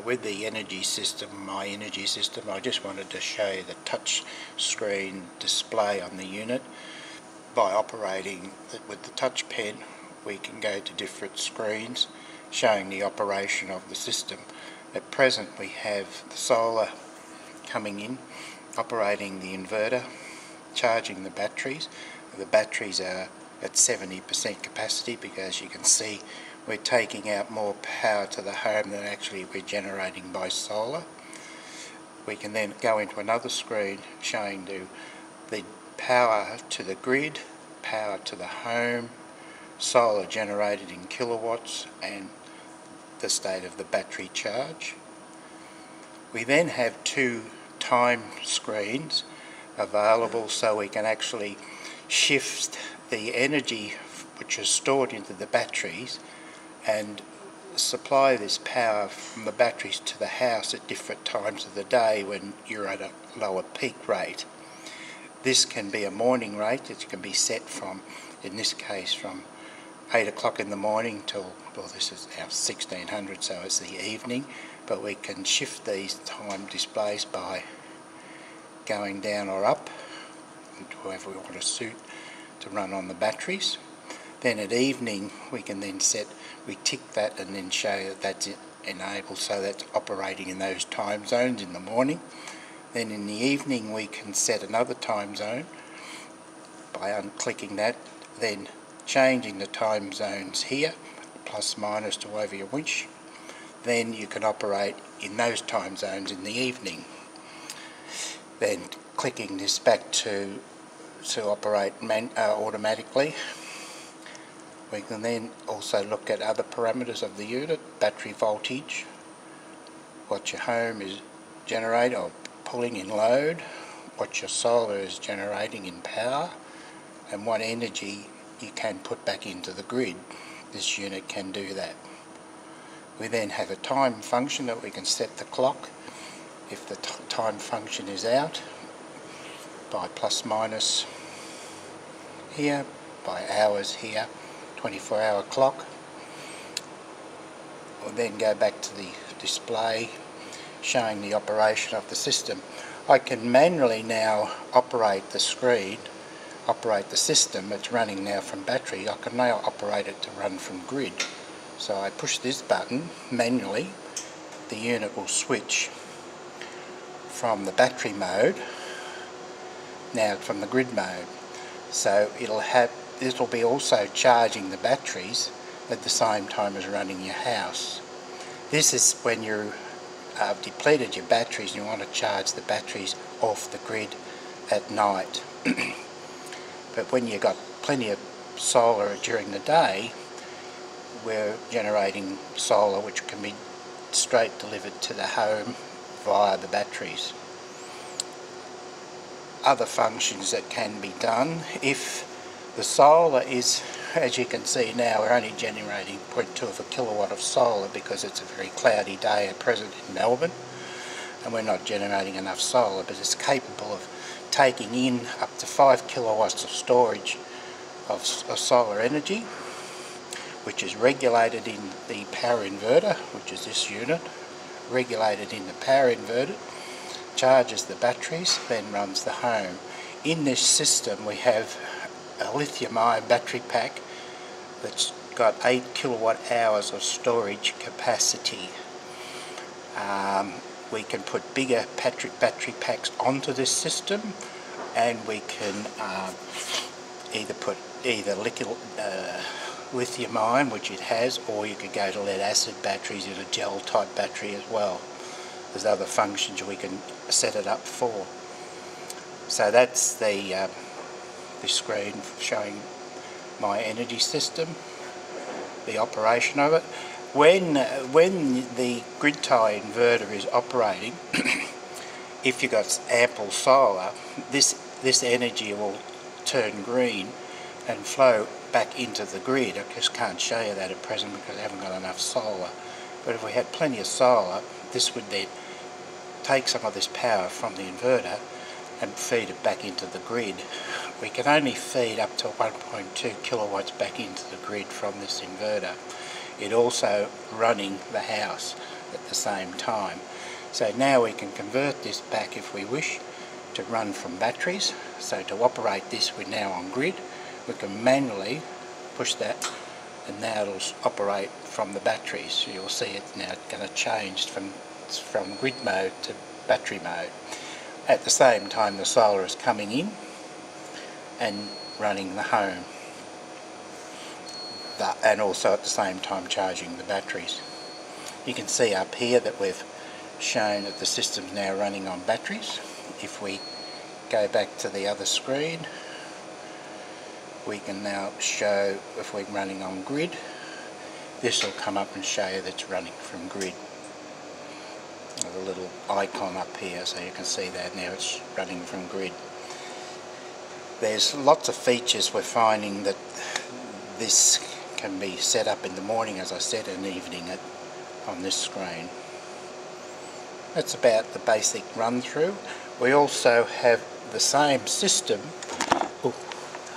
with the energy system, my energy system, I just wanted to show you the touch screen display on the unit. By operating with the touch pen, we can go to different screens showing the operation of the system. At present we have the solar coming in, operating the inverter, charging the batteries. The batteries are at 70% capacity because you can see we're taking out more power to the home than actually we're generating by solar. We can then go into another screen showing the power to the grid, power to the home, solar generated in kilowatts, and the state of the battery charge. We then have two time screens available so we can actually shift the energy which is stored into the batteries and supply this power from the batteries to the house at different times of the day when you're at a lower peak rate. This can be a morning rate. It can be set from, in this case, from 8 o'clock in the morning till, well, this is our 1600, so it's the evening, but we can shift these time displays by going down or up, however we want to suit to run on the batteries. Then at evening we can then we tick that and then show that that's enabled, so that's operating in those time zones in the morning. Then in the evening we can set another time zone by unclicking that, then changing the time zones here, plus minus to whatever you wish. Then you can operate in those time zones in the evening. Then clicking this back to operate automatically. We can then also look at other parameters of the unit, battery voltage, what your home is generating or pulling in load, what your solar is generating in power, and what energy you can put back into the grid. This unit can do that. We then have a time function that we can set the clock if the time function is out by plus minus here, by hours here, 24-hour clock. We'll then go back to the display showing the operation of the system. I can manually now operate the screen, operate the system. It's running now from battery. I can now operate it to run from grid. So I push this button manually, the unit will switch from the battery mode now from the grid mode. So it'll be also charging the batteries at the same time as running your house. This is when you've depleted your batteries and you want to charge the batteries off the grid at night. But when you've got plenty of solar during the day, we're generating solar which can be straight delivered to the home via the batteries. Other functions that can be done, if the solar is, as you can see now, we're only generating 0.2 of a kilowatt of solar because it's a very cloudy day at present in Melbourne and we're not generating enough solar, but it's capable of taking in up to 5 kilowatts of storage of solar energy, which is regulated in the power inverter, which is this unit, regulated in the power inverter, charges the batteries, then runs the home. In this system we have a lithium-ion battery pack that's got 8 kilowatt hours of storage capacity. We can put bigger battery packs onto this system, and we can either put lithium-ion, which it has, or you could go to lead-acid batteries in a gel-type battery as well. There's other functions we can set it up for. So that's the screen showing my energy system, the operation of it. When the grid tie inverter is operating, if you've got ample solar, this energy will turn green and flow back into the grid. I just can't show you that at present because I haven't got enough solar. But if we had plenty of solar, this would then take some of this power from the inverter and feed it back into the grid. We can only feed up to 1.2 kilowatts back into the grid from this inverter. It also running the house. at the same time. So now we can convert this back, if we wish, to run from batteries. So to operate this, we're now on grid. We can manually push that, and now it'll operate from the batteries. So you'll see it's now going to change from grid mode to battery mode. At the same time, the solar is coming in and running the home, and also at the same time charging the batteries. You can see up here that we've shown that the system's now running on batteries. If we go back to the other screen, we can now show if we're running on grid. This will come up and show you that it's running from grid. There's a little icon up here, so you can see that now it's running from grid. There's lots of features we're finding that this can be set up in the morning, as I said, and evening on this screen. That's about the basic run through. We also have the same system